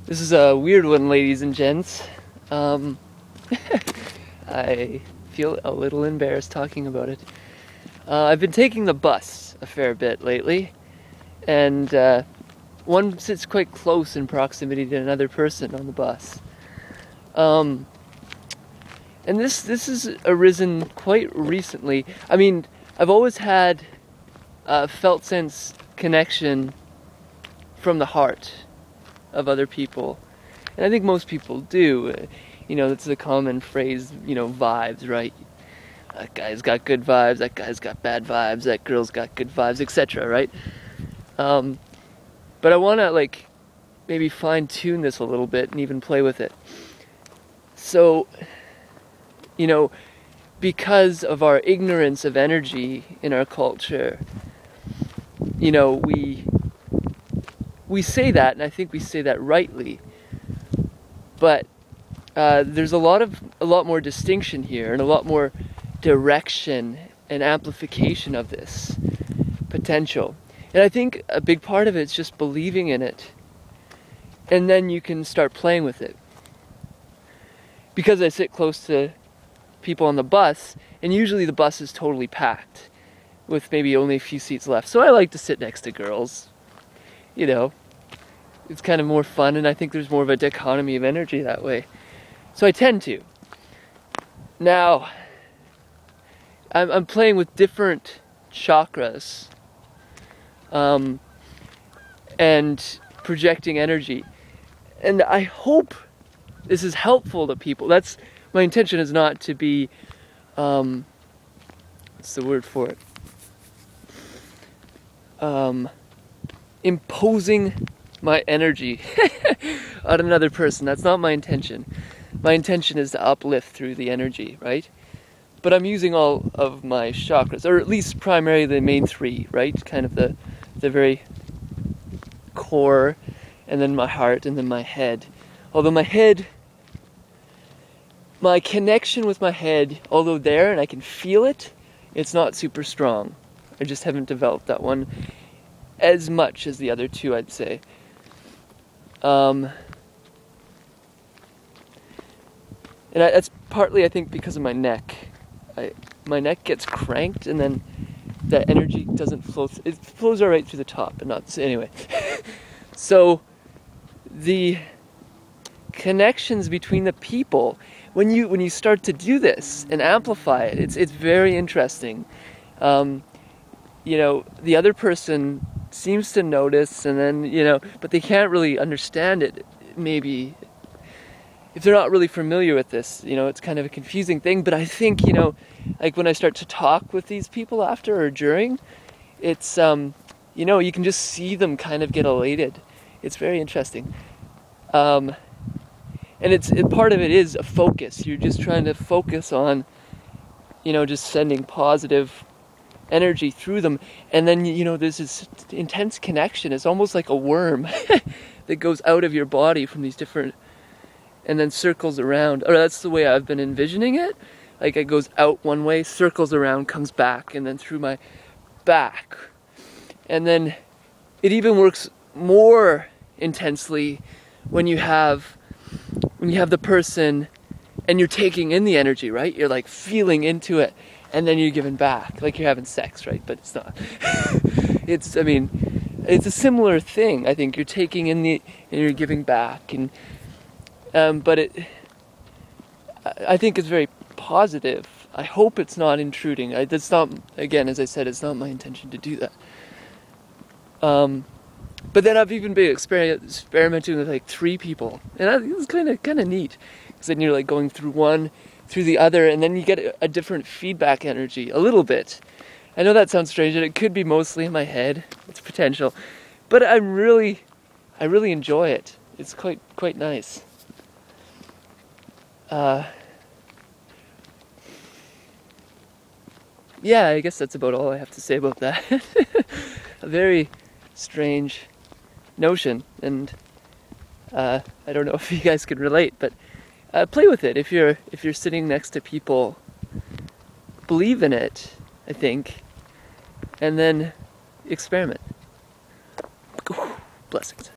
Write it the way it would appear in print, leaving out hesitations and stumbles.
This is a weird one, ladies and gents. I feel a little embarrassed talking about it. I've been taking the bus a fair bit lately, and one sits quite close in proximity to another person on the bus. And this has arisen quite recently. I mean, I've always had a felt sense connection from the heart of other people, and I think most people do. You know, that's the common phrase, you know, vibes, right? That guy's got good vibes, that guy's got bad vibes, that girl's got good vibes, etc., right? But I want to, maybe fine-tune this a little bit and even play with it. So, you know, because of our ignorance of energy in our culture, you know, we say that, and I think we say that rightly, but there's a lot more distinction here, and a lot more direction and amplification of this potential. And I think a big part of it is just believing in it, and then you can start playing with it. Because I sit close to people on the bus, and usually the bus is totally packed, with maybe only a few seats left. So I like to sit next to girls. You know, it's kind of more fun, and I think there's more of a dichotomy of energy that way. So I tend to. Now, I'm playing with different chakras, and projecting energy. And I hope this is helpful to people. That's my intention, is not to be, what's the word for it? Imposing my energy on another person. That's not my intention. My intention is to uplift through the energy, right? But I'm using all of my chakras, or at least primarily the main three, right? Kind of the very core, and then my heart, and then my head. Although my connection with my head, although there, and I can feel it, it's not super strong. I just haven't developed that one as much as the other two, I'd say. And that's partly, I think, because of my neck. My neck gets cranked, and then that energy doesn't flow. It flows all right through the top, but not anyway. So the connections between the people, when you start to do this and amplify it, it's very interesting. You know, the other person seems to notice, and then, you know, but they can't really understand it, maybe. If they're not really familiar with this, you know, it's kind of a confusing thing. But I think, you know, like when I start to talk with these people after or during, it's, you know, you can just see them kind of get elated. It's very interesting. And part of it is a focus. You're just trying to focus on, you know, just sending positive energy through them. And then, you know, there's this intense connection. It's almost like a worm that goes out of your body from these different, and then circles around. Or that's the way I've been envisioning it. Like, it goes out one way, circles around, comes back, and then through my back. And then it even works more intensely when you have the person and you're taking in the energy, right? You're like feeling into it, and then you're giving back, like you're having sex, right? But it's not. It's a similar thing. I think you're taking in and you're giving back, and but I think it's very positive. I hope it's not intruding. That's not, again, as I said, it's not my intention to do that. But then I've even been experimenting with like 3 people, and it's kind of neat, because then you're like going through one, through the other, and then you get a different feedback energy, a little bit. I know that sounds strange, and it could be mostly in my head. It's potential, but I really enjoy it. It's quite nice. Yeah, I guess that's about all I have to say about that. A very strange notion, and I don't know if you guys can relate, but play with it if you're sitting next to people. Believe in it, I think, and then experiment. Blessings.